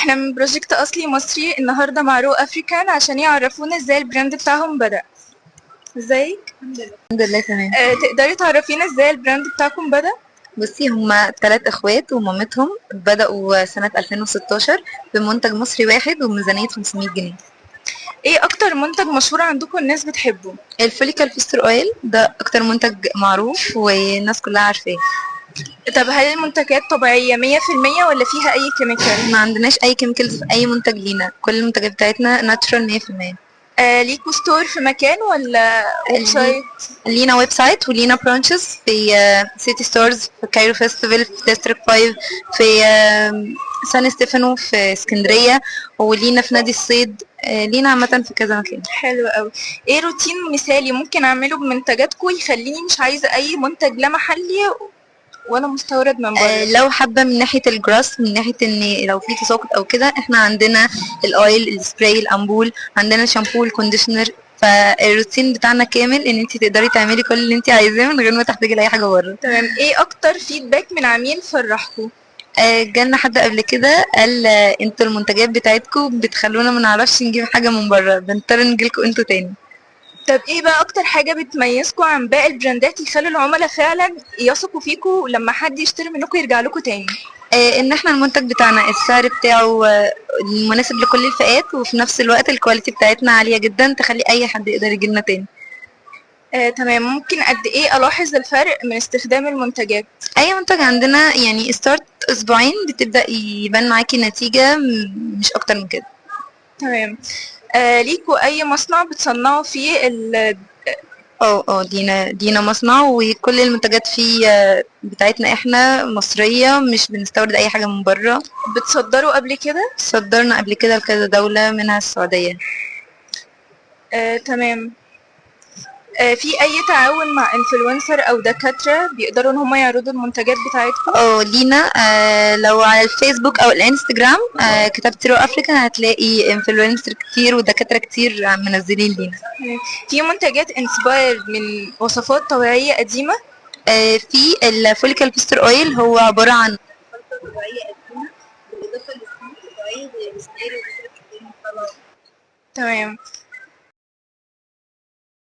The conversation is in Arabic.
احنا من بروجكت اصلي مصري النهارده مع رو افريكان عشان يعرفونا ازاي البراند بتاعهم بدأ. ازيك؟ الحمد لله تمام. تقدري تعرفينا ازاي البراند بتاعكم بدأ؟ بصي، هما 3 اخوات ومامتهم بدأوا سنة 2016 بمنتج مصري واحد وميزانية 500 جنيه. ايه اكتر منتج مشهور عندكم الناس بتحبه؟ الفوليكال فيستر اويل ده اكتر منتج معروف والناس كلها عارفاه. طب هل المنتجات طبيعية 100% ولا فيها اي كيميكال؟ ما عندناش اي كيميكالز في اي منتج لينا، كل المنتجات بتاعتنا ناتشرال 100%. ليكوا ستور في مكان ولا ويب سايت؟ لينا ويب سايت ولينا برانشز في سيتي ستورز، في كايرو فيستيفال، في ديستريكت 5، في سان ستيفانو في اسكندرية، ولينا في نادي الصيد. لينا عامة في كذا مكان. حلو قوي. ايه روتين مثالي ممكن اعمله بمنتجاتكم يخليني مش عايزة اي منتج لا محلي ولا مستورد من بره؟ لو حابة من ناحية الجراس، من ناحية ان لو في تساقط او كده، احنا عندنا الاويل، السبراي، الامبول، عندنا الشامبو، الكونديشنر. فالروتين بتاعنا كامل ان انت تقدري تعملي كل اللي انت عايزاه من غير ما تحتاجي لاي حاجة بره. تمام. ايه اكتر فيدباك من عميل فرحكم؟ جالنا حد قبل كده قال انتوا المنتجات بتاعتكم بتخلونا ما نعرفش نجيب حاجة من بره، بنضطر نجيلكوا انتوا تاني. طب ايه بقى اكتر حاجة بتميزكم عن باقي البراندات يخلي العملاء فعلا يثقوا فيكم لما حد يشتري منكم يرجع لكم تاني؟ ان احنا المنتج بتاعنا السعر بتاعه مناسب لكل الفئات، وفي نفس الوقت الكواليتي بتاعتنا عالية جدا تخلي اي حد يقدر يجيلنا تاني. تمام. ممكن قد ايه الاحظ الفرق من استخدام المنتجات؟ اي منتج عندنا يعني ستارت اسبوعين بتبدأ يبان معاكي نتيجة، مش اكتر من كده. تمام. ليكوا اي مصنع بتصنعوا فيه دينا مصنع، وكل المنتجات فيه بتاعتنا احنا مصرية، مش بنستورد اي حاجة من بره. بتصدروا قبل كده؟ صدرنا قبل كده لكذا دولة منها السعودية. تمام. في اي تعاون مع انفلونسر او دكاترة بيقدروا ان هم يعرضوا المنتجات بتاعتكم؟ لينا لو على الفيسبوك او الانستجرام كتبت رو افريكا هتلاقي انفلونسر كتير ودكاترة كتير منزلين لينا. في منتجات انسباير من وصفات طبيعية قديمة؟ في الفوليكال بيستر اويل، هو عبارة عن خلطة طبيعية قديمة بالاضافة للسموم الطبيعية زي الروزماري وبذرة الثوم والصلاة. تمام.